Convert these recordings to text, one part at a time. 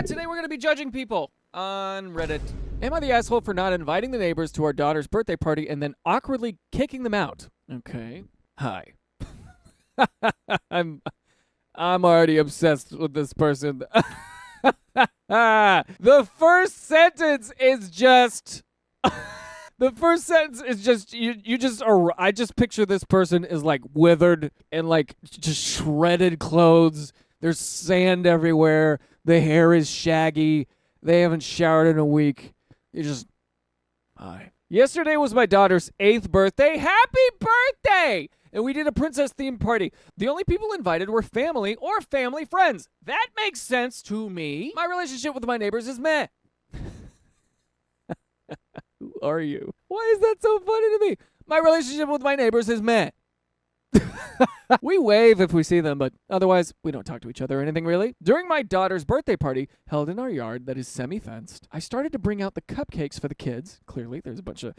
Today we're going to be judging people on Reddit. Am I the asshole for not inviting the neighbors to our daughter's birthday party and then awkwardly kicking them out? Okay. Hi. I'm already obsessed with this person. The first sentence is just... The first sentence is just, I just picture this person is like withered and like just shredded clothes. There's sand everywhere. The hair is shaggy. They haven't showered in a week. You just, hi. Yesterday was my daughter's 8th birthday. Happy birthday! And we did a princess-themed party. The only people invited were family or family friends. That makes sense to me. My relationship with my neighbors is meh. Who are you? Why is that so funny to me? My relationship with my neighbors is meh. We wave if we see them, but otherwise, we don't talk to each other or anything really. During my daughter's birthday party, held in our yard that is semi-fenced, I started to bring out the cupcakes for the kids. Clearly, there's a bunch of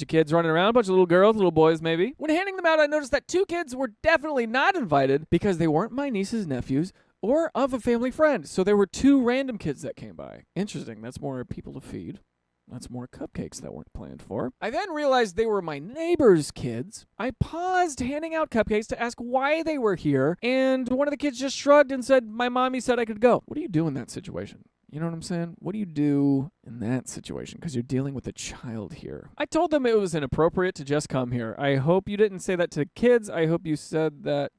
kids running around, a bunch of little girls, little boys maybe. When handing them out, I noticed that 2 kids were definitely not invited because they weren't my niece's nephews or of a family friend. So there were 2 random kids that came by. Interesting, that's more people to feed. That's more cupcakes that weren't planned for. I then realized they were my neighbor's kids. I paused handing out cupcakes to ask why they were here, and one of the kids just shrugged and said, my mommy said I could go. What do you do in that situation? You know what I'm saying? What do you do in that situation? Because you're dealing with a child here. I told them it was inappropriate to just come here. I hope you didn't say that to the kids. I hope you said that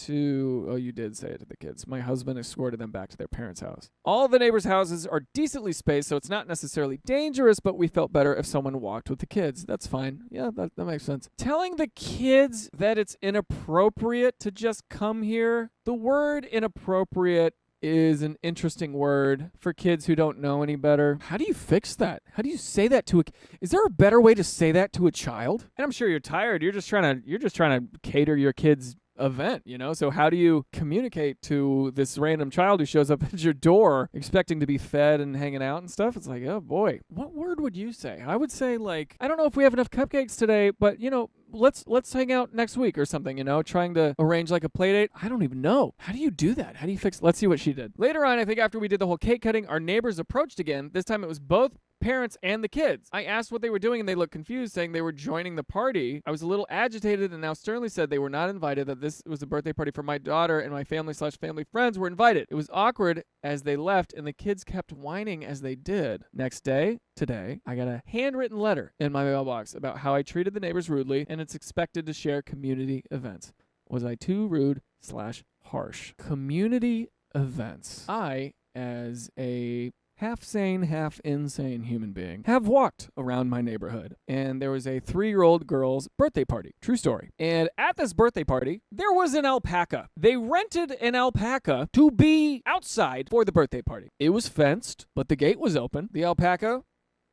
oh, you did say it to the kids. My husband escorted them back to their parents' house. All the neighbors' houses are decently spaced, so it's not necessarily dangerous, but we felt better if someone walked with the kids. That's fine. Yeah, that makes sense. Telling the kids that it's inappropriate to just come here, the word inappropriate is an interesting word for kids who don't know any better. How do you fix that? How do you say that to is there a better way to say that to a child? And I'm sure you're tired. You're just trying to cater your kids' event, you know? So how do you communicate to this random child who shows up at your door expecting to be fed and hanging out and stuff? It's like, oh boy, what word would you say? I would say like, I don't know if we have enough cupcakes today, but you know, let's hang out next week or something, you know, trying to arrange like a play date. I don't even know. How do you do that? How do you fix? Let's see what she did. Later on, I think after we did the whole cake cutting, our neighbors approached again. This time it was both parents and the kids. I asked what they were doing and they looked confused, saying they were joining the party. I was a little agitated and now sternly said they were not invited, that this was a birthday party for my daughter and my family/family friends were invited. It was awkward as they left and the kids kept whining as they did. Next day, today, I got a handwritten letter in my mailbox about how I treated the neighbors rudely and it's expected to share community events. Was I too rude/harsh? Community events. I, as a half-sane, half-insane human being, have walked around my neighborhood, and there was a 3-year-old girl's birthday party. True story. And at this birthday party, there was an alpaca. They rented an alpaca to be outside for the birthday party. It was fenced, but the gate was open. The alpaca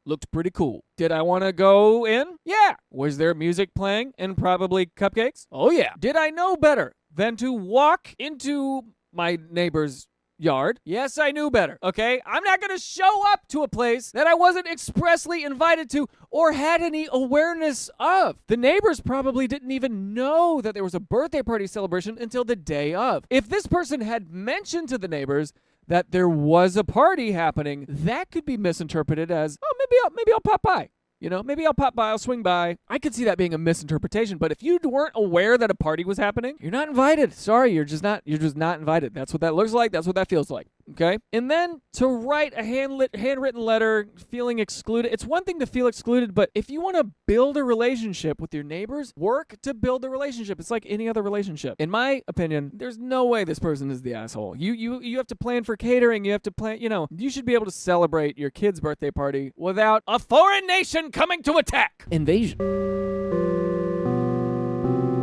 looked pretty cool. Did I want to go in? Yeah. Was there music playing and probably cupcakes? Oh yeah. Did I know better than to walk into my neighbor's yard? Yes, I knew better, okay? I'm not going to show up to a place that I wasn't expressly invited to or had any awareness of. The neighbors probably didn't even know that there was a birthday party celebration until the day of. If this person had mentioned to the neighbors that there was a party happening, that could be misinterpreted as, oh, maybe I'll pop by. You know, maybe I'll pop by, I'll swing by. I could see that being a misinterpretation, but if you weren't aware that a party was happening, you're not invited. Sorry, you're just not invited. That's what that looks like. That's what that feels like. Okay? And then to write a handwritten letter feeling excluded. It's one thing to feel excluded, but if you want to build a relationship with your neighbors, work to build a relationship. It's like any other relationship. In my opinion, there's no way this person is the asshole. You have to plan for catering. You have to plan, you know, you should be able to celebrate your kid's birthday party without a foreign nation coming to attack. Invasion.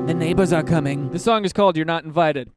The neighbors are coming. The song is called You're Not Invited.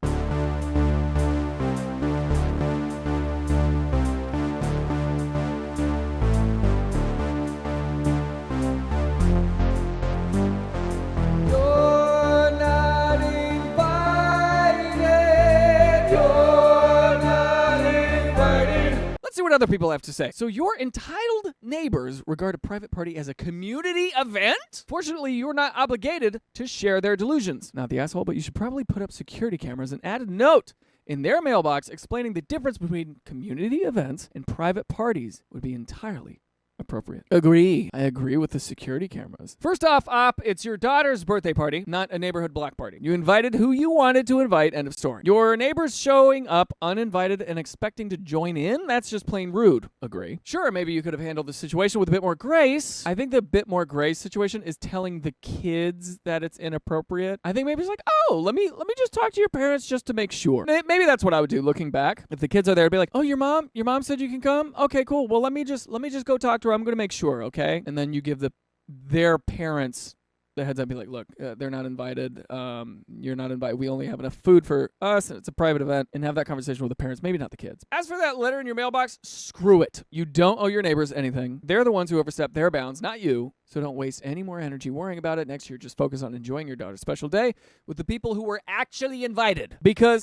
See what other people have to say. So your entitled neighbors regard a private party as a community event? Fortunately, you're not obligated to share their delusions. Not the asshole, but you should probably put up security cameras and add a note in their mailbox explaining the difference between community events and private parties would be entirely appropriate. Agree. I agree with the security cameras. First off, Op, it's your daughter's birthday party, not a neighborhood block party. You invited who you wanted to invite, end of story. Your neighbors showing up uninvited and expecting to join in? That's just plain rude. Agree. Sure, maybe you could have handled the situation with a bit more grace. I think the bit more grace situation is telling the kids that it's inappropriate. I think maybe it's like, oh, let me just talk to your parents just to make sure. Maybe that's what I would do looking back. If the kids are there, I'd be like, oh, your mom said you can come? Okay, cool. Well, let me just go talk to her. I'm going to make sure, okay? And then you give their parents the heads up, be like, look, they're not invited. You're not invited. We only have enough food for us, and it's a private event, and have that conversation with the parents, maybe not the kids. As for that letter in your mailbox, screw it. You don't owe your neighbors anything. They're the ones who overstepped their bounds, not you. So don't waste any more energy worrying about it. Next year, just focus on enjoying your daughter's special day with the people who were actually invited. Because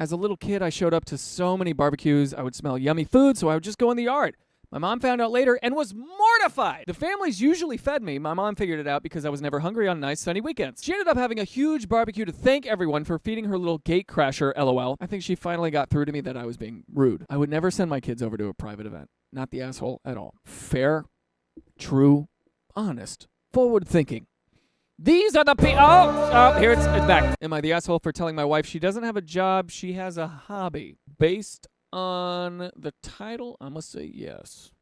as a little kid, I showed up to so many barbecues. I would smell yummy food, so I would just go in the yard. My mom found out later and was mortified. The families usually fed me. My mom figured it out because I was never hungry on nice sunny weekends. She ended up having a huge barbecue to thank everyone for feeding her little gate crasher, LOL. I think she finally got through to me that I was being rude. I would never send my kids over to a private event. Not the asshole at all. Fair, true, honest, forward thinking. These are the people. Oh, here it's back. Am I the asshole for telling my wife she doesn't have a job, she has a hobby? Based on the title, I'm going to say yes.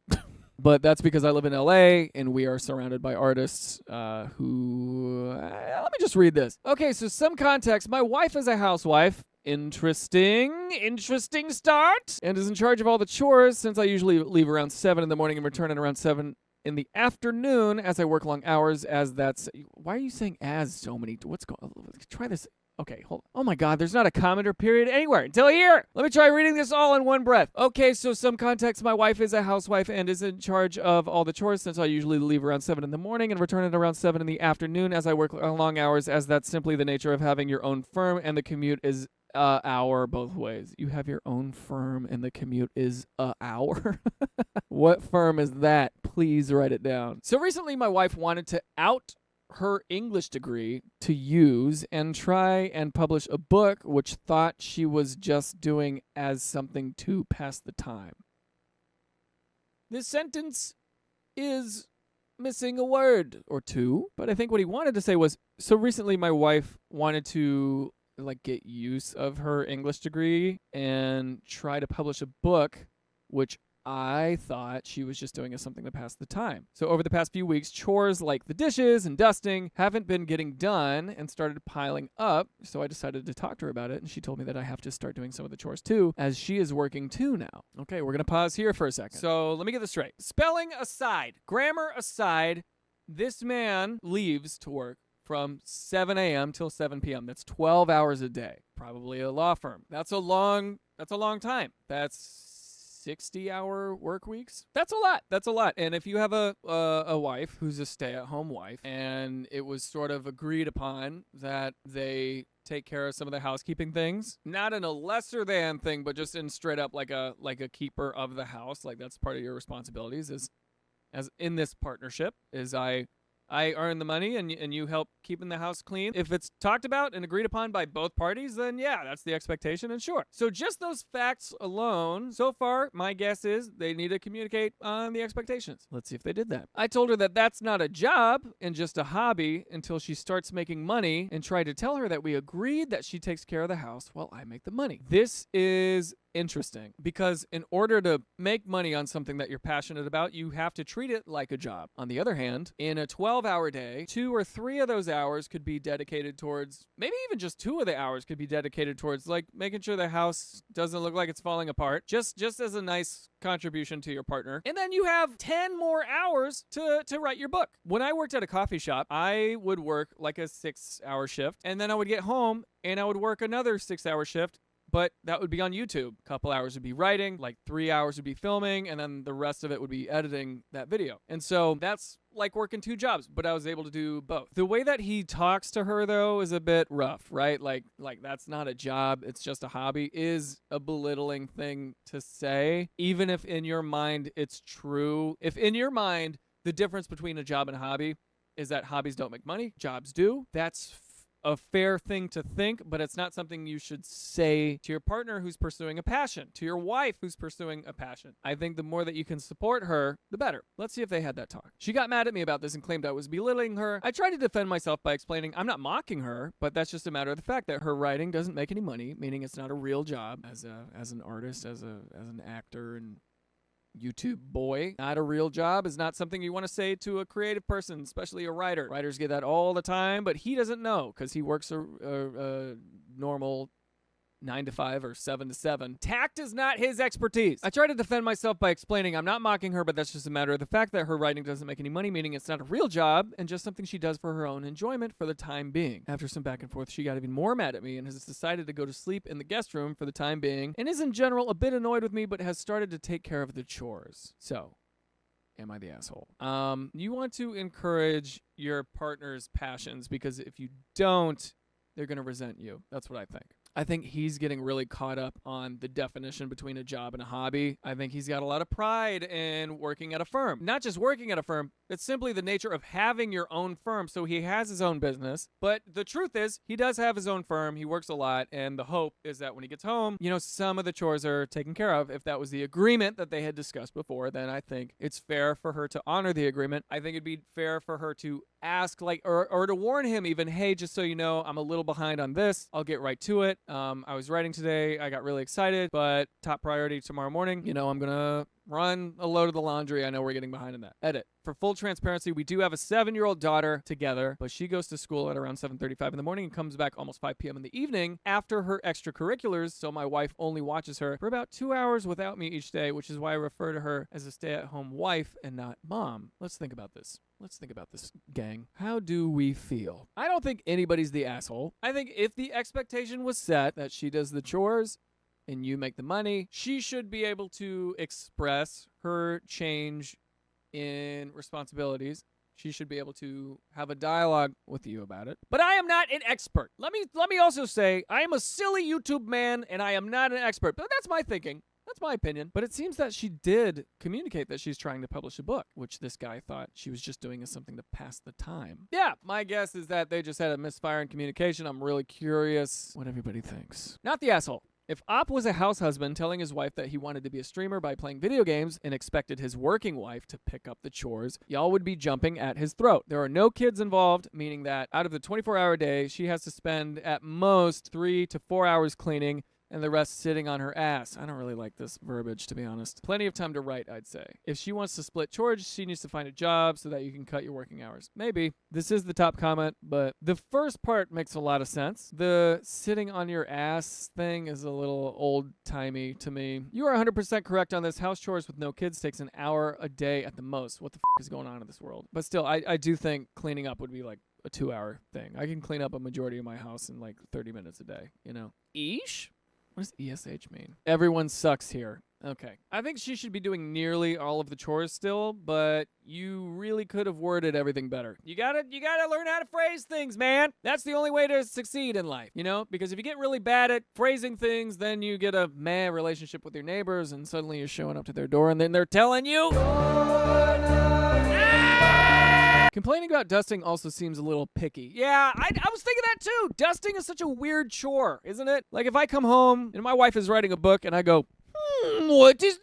But that's because I live in LA and we are surrounded by artists who... let me just read this. Okay, so some context. My wife is a housewife. Interesting start. And is in charge of all the chores since I usually leave around 7 in the morning and return at around 7 in the afternoon as I work long hours, as that's... Why are you saying as so many... What's going on? Try this. Okay, hold on. Oh my God, there's not a comment or period anywhere until here. Let me try reading this all in one breath. Okay, so some context. My wife is a housewife and is in charge of all the chores since I usually leave around 7 in the morning and return at around 7 in the afternoon as I work long hours, as that's simply the nature of having your own firm and the commute is hour both ways. You have your own firm and the commute is a hour? What firm is that? Please write it down. So recently my wife wanted to out her English degree to use and try and publish a book which thought she was just doing as something to pass the time. This sentence is missing a word or two, but I think what he wanted to say was, so recently my wife wanted to get use of her English degree and try to publish a book which I thought she was just doing as something to pass the time. So over the past few weeks, chores like the dishes and dusting haven't been getting done and started piling up. So I decided to talk to her about it, and she told me that I have to start doing some of the chores too, as she is working too now. Okay, we're going to pause here for a second. So let me get this straight. Spelling aside, grammar aside, this man leaves to work from 7 a.m. till 7 p.m. That's 12 hours a day. Probably a law firm. That's a long time. That's 60-hour work weeks. That's a lot. And if you have a wife who's a stay-at-home wife, and it was sort of agreed upon that they take care of some of the housekeeping things, not in a lesser than thing, but just in straight up like a keeper of the house, like that's part of your responsibilities as in this partnership, is I earn the money and you help keeping the house clean. If it's talked about and agreed upon by both parties, then yeah, that's the expectation, and sure. So just those facts alone, so far, my guess is they need to communicate on the expectations. Let's see if they did that. I told her that that's not a job and just a hobby until she starts making money, and tried to tell her that we agreed that she takes care of the house while I make the money. This is interesting because in order to make money on something that you're passionate about, you have to treat it like a job. On the other hand, in a 12-hour day, 2 or 3 of those hours could be dedicated towards, maybe even just 2 of the hours could be dedicated towards like making sure the house doesn't look like it's falling apart, just as a nice contribution to your partner. And then you have 10 more hours to write your book. When I worked at a coffee shop, I would work like a 6-hour shift, and then I would get home and I would work another 6-hour shift. But that would be on YouTube. A couple hours would be writing, like 3 hours would be filming, and then the rest of it would be editing that video. And so that's like working 2 jobs, but I was able to do both. The way that he talks to her, though, is a bit rough, right? Like that's not a job, it's just a hobby, is a belittling thing to say, even if in your mind it's true. If in your mind the difference between a job and a hobby is that hobbies don't make money, jobs do, that's a fair thing to think, but it's not something you should say to your partner who's pursuing a passion, to your wife who's pursuing a passion. I think the more that you can support her, the better. Let's see if they had that talk. She got mad at me about this and claimed I was belittling her. I tried to defend myself by explaining I'm not mocking her, but that's just a matter of the fact that her writing doesn't make any money, meaning it's not a real job as an artist, as an actor and YouTube boy. Not a real job is not something you want to say to a creative person, especially a writer. Writers get that all the time, but he doesn't know because he works a normal 9 to 5 or 7 to 7. Tact is not his expertise. I try to defend myself by explaining I'm not mocking her, but that's just a matter of the fact that her writing doesn't make any money, meaning it's not a real job and just something she does for her own enjoyment for the time being. After some back and forth, she got even more mad at me and has decided to go to sleep in the guest room for the time being and is in general a bit annoyed with me, but has started to take care of the chores. So, am I the asshole? You want to encourage your partner's passions because if you don't, they're going to resent you. That's what I think. I think he's getting really caught up on the definition between a job and a hobby. I think he's got a lot of pride in working at a firm. Not just working at a firm, it's simply the nature of having your own firm. So he has his own business. But the truth is, he does have his own firm. He works a lot. And the hope is that when he gets home, some of the chores are taken care of. If that was the agreement that they had discussed before, then I think it's fair for her to honor the agreement. I think it'd be fair for her to ask, or to warn him even, hey, just so you know, I'm a little behind on this. I'll get right to it. I was writing today. I got really excited, but top priority tomorrow morning, I'm going to run a load of the laundry. I know we're getting behind in that. Edit. For full transparency, we do have a 7-year-old daughter together, but she goes to school at around 7:35 in the morning and comes back almost 5 p.m. in the evening after her extracurriculars, so my wife only watches her for about 2 hours without me each day, which is why I refer to her as a stay-at-home wife and not mom. Let's think about this. Let's think about this, gang. How do we feel? I don't think anybody's the asshole. I think if the expectation was set that she does the chores and you make the money, she should be able to express her change in responsibilities. She should be able to have a dialogue with you about it. But I am not an expert. Let me also say, I am a silly YouTube man and I am not an expert. But that's my thinking. That's my opinion. But it seems that she did communicate that she's trying to publish a book, which this guy thought she was just doing as something to pass the time. Yeah, my guess is that they just had a misfire in communication. I'm really curious what everybody thinks. Not the asshole. If Op was a house husband telling his wife that he wanted to be a streamer by playing video games and expected his working wife to pick up the chores, y'all would be jumping at his throat. There are no kids involved, meaning that out of the 24-hour day, she has to spend at most 3 to 4 hours cleaning and the rest sitting on her ass. I don't really like this verbiage, to be honest. Plenty of time to write, I'd say. If she wants to split chores, she needs to find a job so that you can cut your working hours. Maybe. This is the top comment, but the first part makes a lot of sense. The sitting on your ass thing is a little old-timey to me. You are 100% correct on this. House chores with no kids takes an hour a day at the most. What the is going on in this world? But still, I do think cleaning up would be like a 2-hour thing. I can clean up a majority of my house in like 30 minutes a day, Eesh? What does ESH mean? Everyone sucks here. Okay. I think she should be doing nearly all of the chores still, but you really could have worded everything better. You gotta learn how to phrase things, man. That's the only way to succeed in life, Because if you get really bad at phrasing things, then you get a meh relationship with your neighbors, and suddenly you're showing up to their door, and then they're telling you... Complaining about dusting also seems a little picky. Yeah, I was thinking that too. Dusting is such a weird chore, isn't it? Like if I come home and my wife is writing a book and I go, what is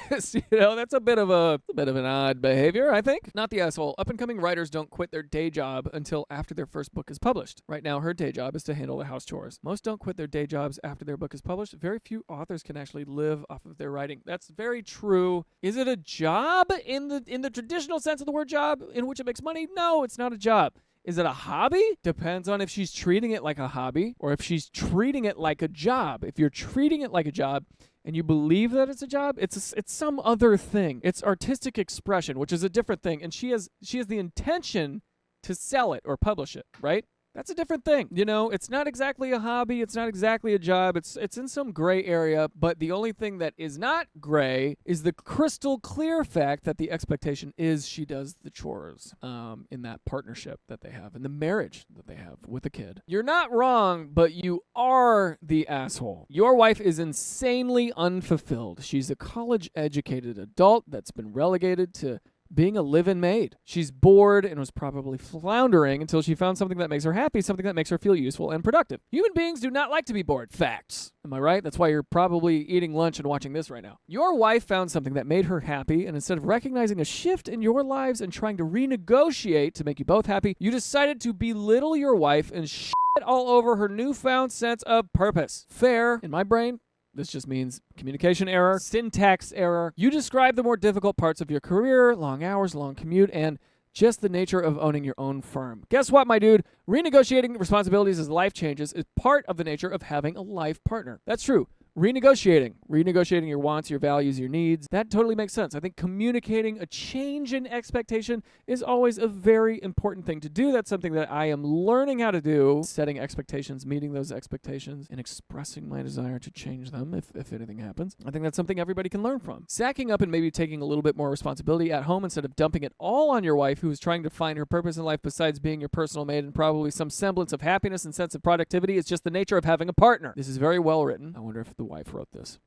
this? That's a bit of an odd behavior, I think. Not the asshole. Up-and-coming writers don't quit their day job until after their first book is published. Right now, her day job is to handle the house chores. Most don't quit their day jobs after their book is published. Very few authors can actually live off of their writing. That's very true. Is it a job in the traditional sense of the word job in which it makes money? No, it's not a job. Is it a hobby? Depends on if she's treating it like a hobby or if she's treating it like a job. If you're treating it like a job and you believe that it's a job, it's some other thing. It's artistic expression, which is a different thing. And she has the intention to sell it or publish it, right? That's a different thing. It's not exactly a hobby. It's not exactly a job. It's in some gray area. But the only thing that is not gray is the crystal clear fact that the expectation is she does the chores in that partnership that they have, in the marriage that they have with a kid. You're not wrong, but you are the asshole. Your wife is insanely unfulfilled. She's a college-educated adult that's been relegated to being a live-in maid. She's bored and was probably floundering until she found something that makes her happy, something that makes her feel useful and productive. Human beings do not like to be bored. Facts. Am I right? That's why you're probably eating lunch and watching this right now. Your wife found something that made her happy, and instead of recognizing a shift in your lives and trying to renegotiate to make you both happy, you decided to belittle your wife and shit all over her newfound sense of purpose. Fair, in my brain. This just means communication error, syntax error. You describe the more difficult parts of your career, long hours, long commute, and just the nature of owning your own firm. Guess what, my dude? Renegotiating responsibilities as life changes is part of the nature of having a life partner. That's true. Renegotiating your wants, your values, your needs. That totally makes sense. I think communicating a change in expectation is always a very important thing to do. That's something that I am learning how to do. Setting expectations, meeting those expectations, and expressing my desire to change them if anything happens. I think that's something everybody can learn from. Sacking up and maybe taking a little bit more responsibility at home instead of dumping it all on your wife, who is trying to find her purpose in life besides being your personal maid and probably some semblance of happiness and sense of productivity, is just the nature of having a partner. This is very well written. I wonder if the wife wrote this.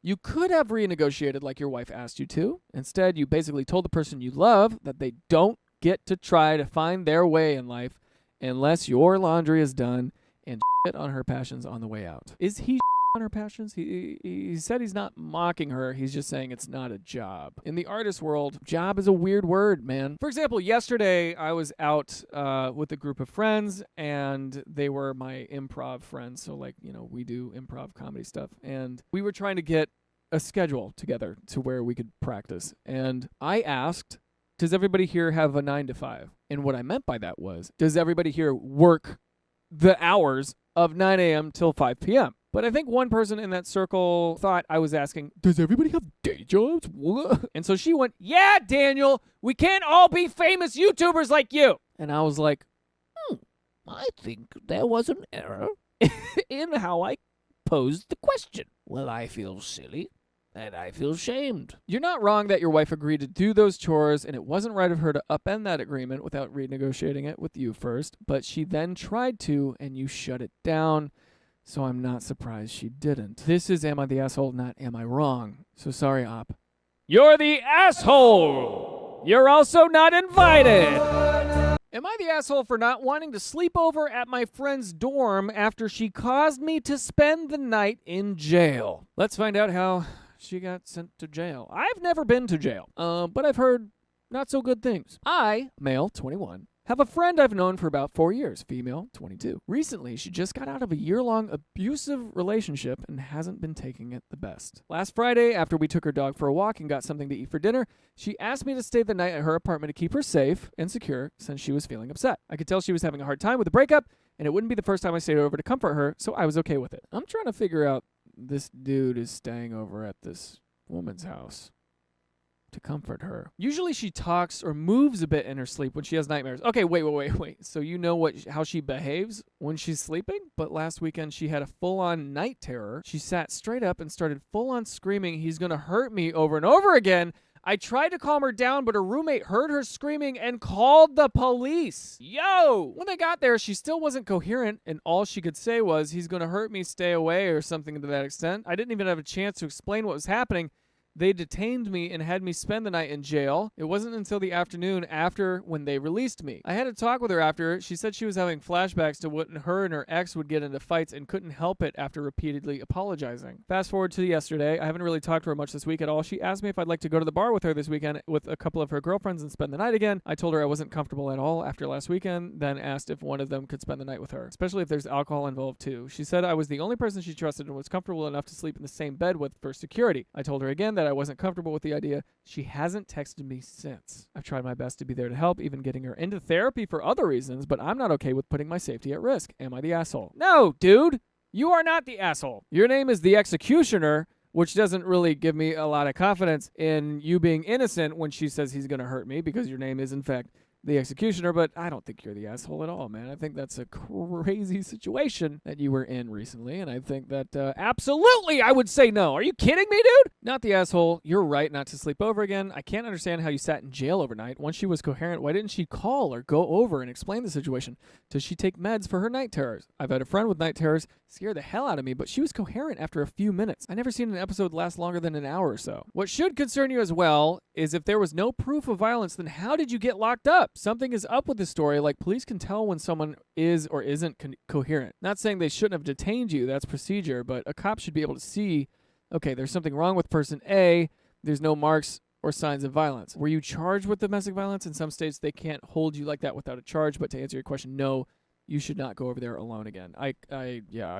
You could have renegotiated like your wife asked you to. Instead, you basically told the person you love that they don't get to try to find their way in life unless your laundry is done, and shit on her passions on the way out. Is he on her passions? He said he's not mocking her. He's just saying it's not a job. In the artist world, job is a weird word, man. For example, yesterday I was out with a group of friends, and they were my improv friends. So, like, you know, we do improv comedy stuff. And we were trying to get a schedule together to where we could practice. And I asked, does everybody here have a 9 to 5? And what I meant by that was, does everybody here work the hours of 9 a.m. till 5 p.m.? But I think one person in that circle thought I was asking, does everybody have day jobs? What? And so she went, yeah, Daniel, we can't all be famous YouTubers like you. And I was like, I think there was an error in how I posed the question. Well, I feel silly and I feel shamed. You're not wrong that your wife agreed to do those chores, and it wasn't right of her to upend that agreement without renegotiating it with you first. But she then tried to, and you shut it down. So I'm not surprised she didn't. This is Am I the Asshole, not Am I Wrong. So sorry, Op. You're the asshole! You're also not invited! Am I the asshole for not wanting to sleep over at my friend's dorm after she caused me to spend the night in jail? Let's find out how she got sent to jail. I've never been to jail, but I've heard not so good things. I, male, 21, have a friend I've known for about 4 years, female, 22. Recently, she just got out of a year-long abusive relationship and hasn't been taking it the best. Last Friday, after we took her dog for a walk and got something to eat for dinner, she asked me to stay the night at her apartment to keep her safe and secure since she was feeling upset. I could tell she was having a hard time with the breakup, and it wouldn't be the first time I stayed over to comfort her, so I was okay with it. I'm trying to figure out, this dude is staying over at this woman's house to comfort her. Usually she talks or moves a bit in her sleep when she has nightmares. Okay, wait. So you know how she behaves when she's sleeping? But last weekend she had a full-on night terror. She sat straight up and started full-on screaming, "He's gonna hurt me," over and over again. I tried to calm her down, but her roommate heard her screaming and called the police. Yo! When they got there, she still wasn't coherent, and all she could say was, "He's gonna hurt me, stay away," or something to that extent. I didn't even have a chance to explain what was happening. They detained me and had me spend the night in jail. It wasn't until the afternoon after when they released me. I had a talk with her after. She said she was having flashbacks to when her and her ex would get into fights and couldn't help it after repeatedly apologizing. Fast forward to yesterday. I haven't really talked to her much this week at all. She asked me if I'd like to go to the bar with her this weekend with a couple of her girlfriends and spend the night again. I told her I wasn't comfortable at all after last weekend, then asked if one of them could spend the night with her, especially if there's alcohol involved too. She said I was the only person she trusted and was comfortable enough to sleep in the same bed with for security. I told her again that I wasn't comfortable with the idea. She hasn't texted me since. I've tried my best to be there to help, even getting her into therapy for other reasons, but I'm not okay with putting my safety at risk. Am I the asshole? No, dude. You are not the asshole. Your name is the executioner, which doesn't really give me a lot of confidence in you being innocent when she says he's going to hurt me, because your name is, in fact, the executioner, but I don't think you're the asshole at all, man. I think that's a crazy situation that you were in recently, and I think that absolutely I would say no. Are you kidding me, dude? Not the asshole. You're right not to sleep over again. I can't understand how you sat in jail overnight. Once she was coherent, why didn't she call or go over and explain the situation? Does she take meds for her night terrors? I've had a friend with night terrors scare the hell out of me, but she was coherent after a few minutes. I never seen an episode last longer than an hour or so. What should concern you as well is if there was no proof of violence, then how did you get locked up? Something is up with this story. Like, police can tell when someone is or isn't coherent. Not saying they shouldn't have detained you. That's procedure. But a cop should be able to see, okay, there's something wrong with person A. There's no marks or signs of violence. Were you charged with domestic violence? In some states, they can't hold you like that without a charge. But to answer your question, no. You should not go over there alone again. I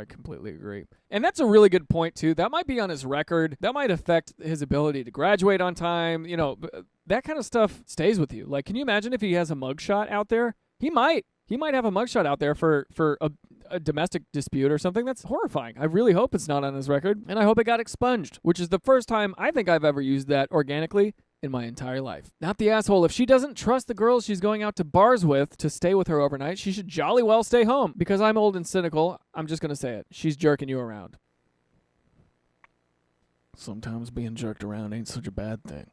completely agree. And that's a really good point, too. That might be on his record. That might affect his ability to graduate on time. You know, that kind of stuff stays with you. Like, can you imagine if he has a mugshot out there? He might have a mugshot out there for a domestic dispute or something. That's horrifying. I really hope it's not on his record, and I hope it got expunged, which is the first time I think I've ever used that organically in my entire life. Not the asshole. If she doesn't trust the girls she's going out to bars with to stay with her overnight, she should jolly well stay home. Because I'm old and cynical, I'm just going to say it. She's jerking you around. Sometimes being jerked around ain't such a bad thing.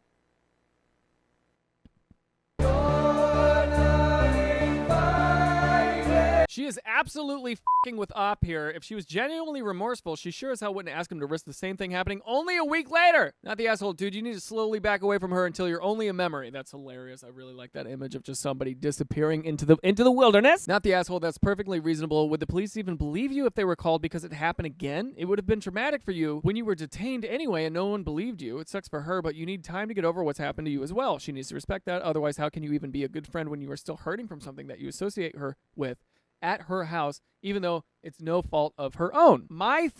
She is absolutely f***ing with Op here. If she was genuinely remorseful, she sure as hell wouldn't ask him to risk the same thing happening only a week later. Not the asshole, dude. You need to slowly back away from her until you're only a memory. That's hilarious. I really like that image of just somebody disappearing into the wilderness. Not the asshole. That's perfectly reasonable. Would the police even believe you if they were called because it happened again? It would have been traumatic for you when you were detained anyway and no one believed you. It sucks for her, but you need time to get over what's happened to you as well. She needs to respect that. Otherwise, how can you even be a good friend when you are still hurting from something that you associate her with at her house, even though it's no fault of her own? My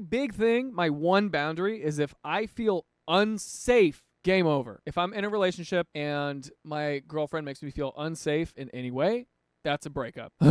big thing, my one boundary is if I feel unsafe, game over. If I'm in a relationship and my girlfriend makes me feel unsafe in any way, that's a breakup. Am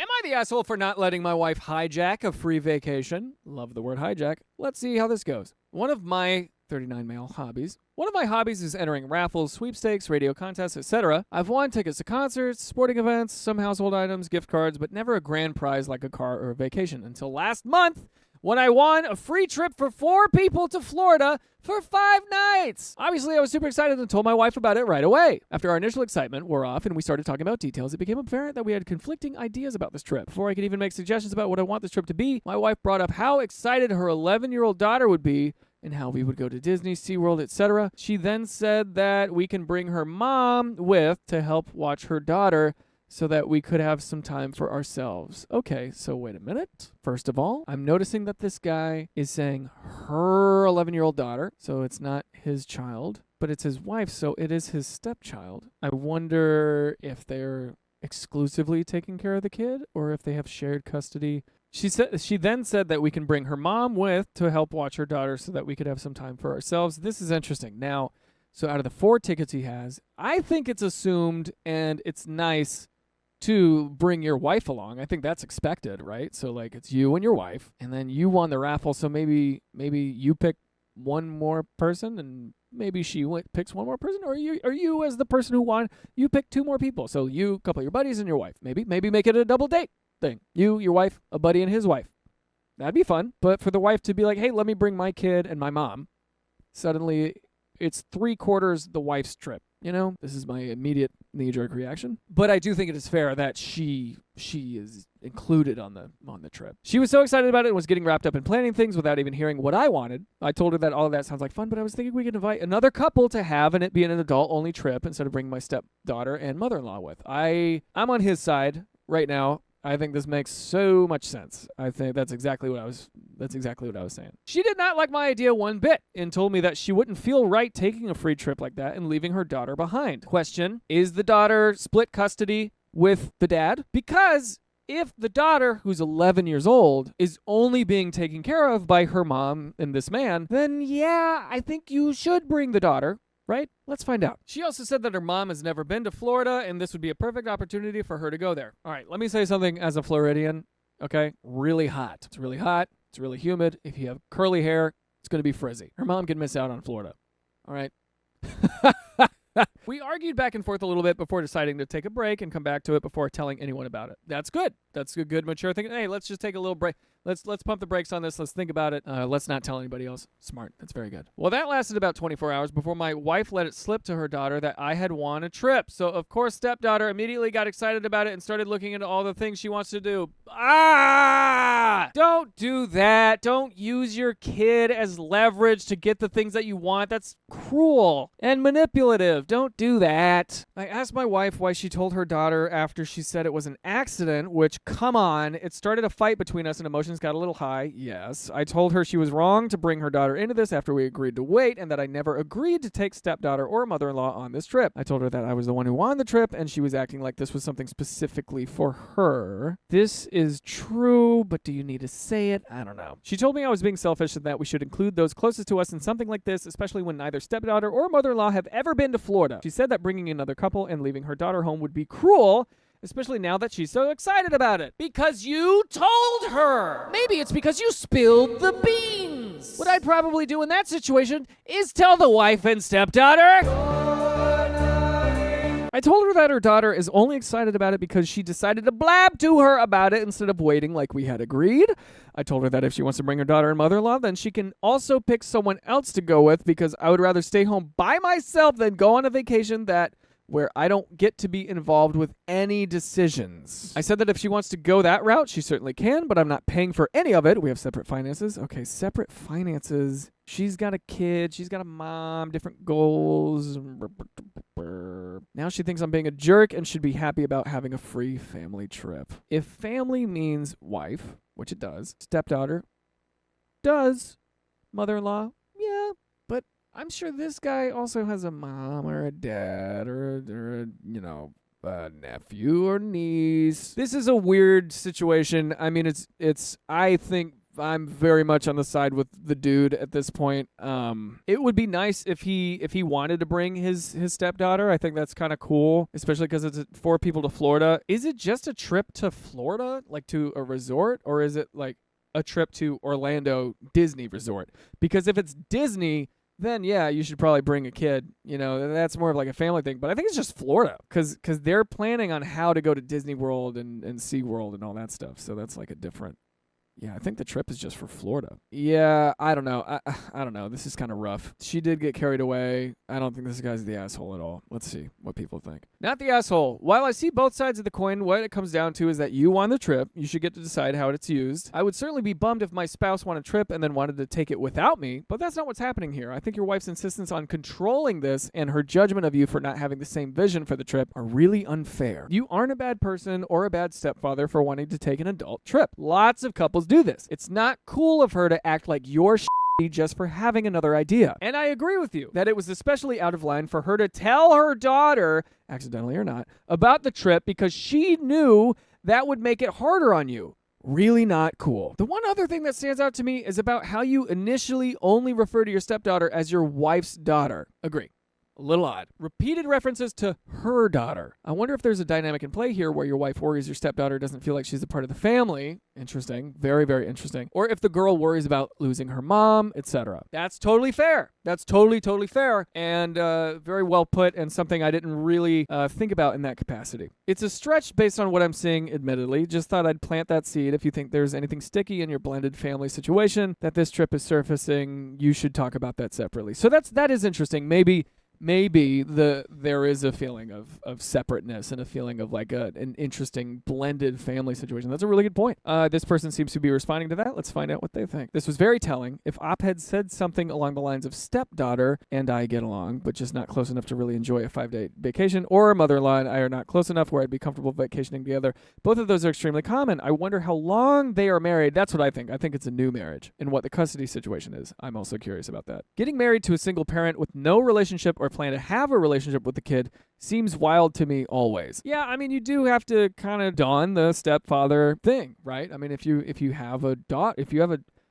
I the asshole for not letting my wife hijack a free vacation? Love the word hijack. Let's see how this goes. One of my 39 male hobbies. One of my hobbies is entering raffles, sweepstakes, radio contests, etc. I've won tickets to concerts, sporting events, some household items, gift cards, but never a grand prize like a car or a vacation until last month when I won a free trip for 4 people to Florida for 5 nights. Obviously, I was super excited and told my wife about it right away. After our initial excitement wore off and we started talking about details, it became apparent that we had conflicting ideas about this trip. Before I could even make suggestions about what I want this trip to be, my wife brought up how excited her 11-year-old daughter would be and how we would go to Disney, SeaWorld, etc. She then said that we can bring her mom with to help watch her daughter so that we could have some time for ourselves. Okay, so wait a minute. First of all, I'm noticing that this guy is saying her 11-year-old daughter, so it's not his child, but it's his wife, so it is his stepchild. I wonder if they're exclusively taking care of the kid or if they have shared custody. She then said that we can bring her mom with to help watch her daughter so that we could have some time for ourselves. This is interesting. Now, so out of the 4 tickets he has, I think it's assumed and it's nice to bring your wife along. I think that's expected, right? So like it's you and your wife, and then you won the raffle, so maybe you pick one more person and maybe she picks one more person, or you as the person who won, you pick 2 more people. So you, a couple of your buddies and your wife. Maybe make it a double date thing. You, your wife, a buddy and his wife. That'd be fun. But for the wife to be like, hey, let me bring my kid and my mom, suddenly it's 3/4 the wife's trip. You know, this is my immediate knee-jerk reaction. But I do think it is fair that she is included on the trip. She was so excited about it and was getting wrapped up in planning things without even hearing what I wanted. I told her that all of that sounds like fun, but I was thinking we could invite another couple to have and it be an adult-only trip instead of bringing my stepdaughter and mother-in-law with. I'm on his side right now. I think this makes so much sense. I think that's exactly what I was saying. She did not like my idea one bit and told me that she wouldn't feel right taking a free trip like that and leaving her daughter behind. Question, is the daughter split custody with the dad? Because if the daughter, who's 11 years old, is only being taken care of by her mom and this man, then yeah, I think you should bring the daughter. Right? Let's find out. She also said that her mom has never been to Florida, and this would be a perfect opportunity for her to go there. All right, let me say something as a Floridian, okay? Really hot. It's really hot. It's really humid. If you have curly hair, it's going to be frizzy. Her mom can miss out on Florida. All right? We argued back and forth a little bit before deciding to take a break and come back to it before telling anyone about it. That's good. That's a good, mature thing. Hey, let's just take a little break. Let's pump the brakes on this. Let's think about it. Let's not tell anybody else. Smart. That's very good. Well, that lasted about 24 hours before my wife let it slip to her daughter that I had won a trip. So, of course, stepdaughter immediately got excited about it and started looking into all the things she wants to do. Don't do that. Don't use your kid as leverage to get the things that you want. That's cruel and manipulative. Don't do that. I asked my wife why she told her daughter after she said it was an accident, which, come on, it started a fight between us and emotions got a little high. Yes. I told her she was wrong to bring her daughter into this after we agreed to wait, and that I never agreed to take stepdaughter or mother-in-law on this trip. I told her that I was the one who wanted the trip, and she was acting like this was something specifically for her. This is true, but do you need to say it? I don't know. She told me I was being selfish and that we should include those closest to us in something like this, especially when neither stepdaughter or mother-in-law have ever been to Florida. She said that bringing another couple and leaving her daughter home would be cruel, especially now that she's so excited about it. Because you told her! Maybe it's because you spilled the beans! What I'd probably do in that situation is tell the wife and stepdaughter. I told her that her daughter is only excited about it because she decided to blab to her about it instead of waiting like we had agreed. I told her that if she wants to bring her daughter and mother-in-law, then she can also pick someone else to go with, because I would rather stay home by myself than go on a vacation where I don't get to be involved with any decisions. I said that if she wants to go that route, she certainly can, but I'm not paying for any of it. We have separate finances. Okay, separate finances. She's got a kid. She's got a mom, different goals. Now she thinks I'm being a jerk and should be happy about having a free family trip. If family means wife, which it does, stepdaughter, does, mother-in-law, yeah, but I'm sure this guy also has a mom or a dad or a nephew or niece. This is a weird situation. I mean, I think I'm very much on the side with the dude at this point. It would be nice if he wanted to bring his stepdaughter. I think that's kind of cool, especially because it's 4 people to Florida. Is it just a trip to Florida, like to a resort, or is it like a trip to Orlando Disney Resort? Because if it's Disney, then yeah, you should probably bring a kid. That's more of like a family thing. But I think it's just Florida because they're planning on how to go to Disney World and SeaWorld and all that stuff. So that's like a different. Yeah, I think the trip is just for Florida. Yeah, I don't know. I don't know. This is kind of rough. She did get carried away. I don't think this guy's the asshole at all. Let's see what people think. Not the asshole. While I see both sides of the coin, what it comes down to is that you won the trip. You should get to decide how it's used. I would certainly be bummed if my spouse won a trip and then wanted to take it without me, but that's not what's happening here. I think your wife's insistence on controlling this and her judgment of you for not having the same vision for the trip are really unfair. You aren't a bad person or a bad stepfather for wanting to take an adult trip. Lots of couples do this. It's not cool of her to act like you're just for having another idea. And I agree with you that it was especially out of line for her to tell her daughter, accidentally or not, about the trip because she knew that would make it harder on you. Really not cool. The one other thing that stands out to me is about how you initially only refer to your stepdaughter as your wife's daughter. Agree. A little odd. Repeated references to her daughter. I wonder if there's a dynamic in play here where your wife worries your stepdaughter doesn't feel like she's a part of the family. Interesting. Very, very interesting. Or if the girl worries about losing her mom, etc. That's totally fair. That's totally, totally fair. And very well put, and something I didn't really think about in that capacity. It's a stretch based on what I'm seeing, admittedly. Just thought I'd plant that seed. If you think there's anything sticky in your blended family situation that this trip is surfacing, you should talk about that separately. So that is interesting. Maybe there is a feeling of separateness and a feeling of like an interesting blended family situation. That's a really good point. This person seems to be responding to that. Let's find out what they think. This was very telling. If Op had said something along the lines of stepdaughter and I get along, but just not close enough to really enjoy a 5-day vacation, or mother-in-law and I are not close enough where I'd be comfortable vacationing together, both of those are extremely common. I wonder how long they are married. That's what I think. I think it's a new marriage. And what the custody situation is. I'm also curious about that. Getting married to a single parent with no relationship or plan to have a relationship with the kid seems wild to me always. Yeah, I mean, you do have to kind of don the stepfather thing, right? I mean, if you have a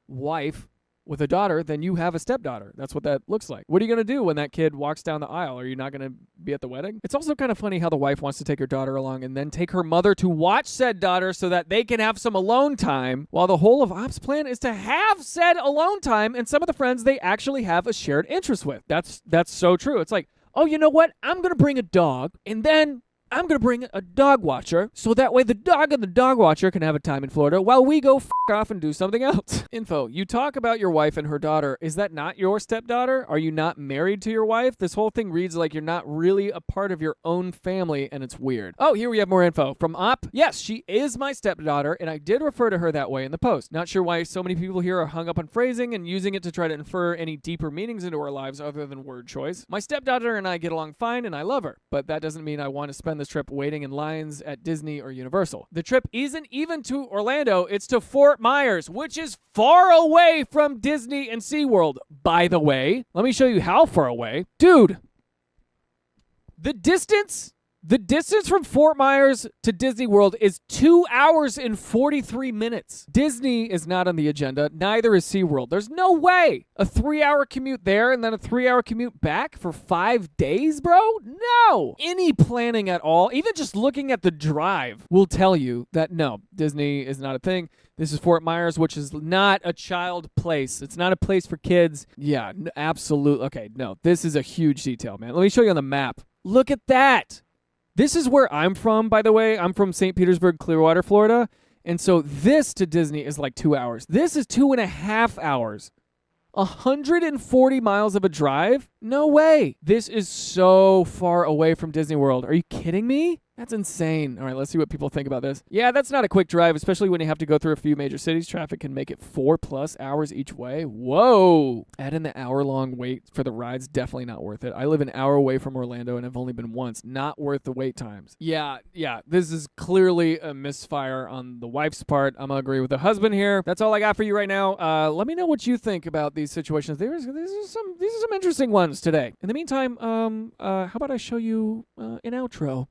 wife with a daughter, then you have a stepdaughter. That's what that looks like. What are you going to do when that kid walks down the aisle? Are you not going to be at the wedding? It's also kind of funny how the wife wants to take her daughter along and then take her mother to watch said daughter so that they can have some alone time, while the whole of Op's plan is to have said alone time and some of the friends they actually have a shared interest with. That's so true. It's like, oh, you know what? I'm going to bring a dog, and then I'm going to bring a dog watcher so that way the dog and the dog watcher can have a time in Florida while we go off and do something else. Info, you talk about your wife and her daughter. Is that not your stepdaughter? Are you not married to your wife? This whole thing reads like you're not really a part of your own family, and it's weird. Oh, here we have more info. From Op, yes, she is my stepdaughter, and I did refer to her that way in the post. Not sure why so many people here are hung up on phrasing and using it to try to infer any deeper meanings into our lives other than word choice. My stepdaughter and I get along fine, and I love her, but that doesn't mean I want to spend this trip waiting in lines at Disney or Universal. The trip isn't even to Orlando, it's to Fort Myers, which is far away from Disney and SeaWorld. By the way, let me show you how far away. Dude, the distance from Fort Myers to Disney World is 2 hours and 43 minutes. Disney is not on the agenda. Neither is SeaWorld. There's no way. A 3-hour commute there and then a 3-hour commute back for 5 days, bro? No. Any planning at all, even just looking at the drive, will tell you that no, Disney is not a thing. This is Fort Myers, which is not a child place. It's not a place for kids. Yeah, absolutely. Okay, no, this is a huge detail, man. Let me show you on the map. Look at that. This is where I'm from, by the way. I'm from St. Petersburg, Clearwater, Florida. And so this to Disney is like 2 hours. This is 2.5 hours. 140 miles of a drive? No way. This is so far away from Disney World. Are you kidding me? That's insane. All right, let's see what people think about this. Yeah, that's not a quick drive, especially when you have to go through a few major cities. Traffic can make it 4+ hours each way. Whoa. Add in the hour-long wait for the rides, definitely not worth it. I live an hour away from Orlando and I've only been once. Not worth the wait times. Yeah, this is clearly a misfire on the wife's part. I'm going to agree with the husband here. That's all I got for you right now. Let me know what you think about these situations. These are some interesting ones today. In the meantime, how about I show you an outro?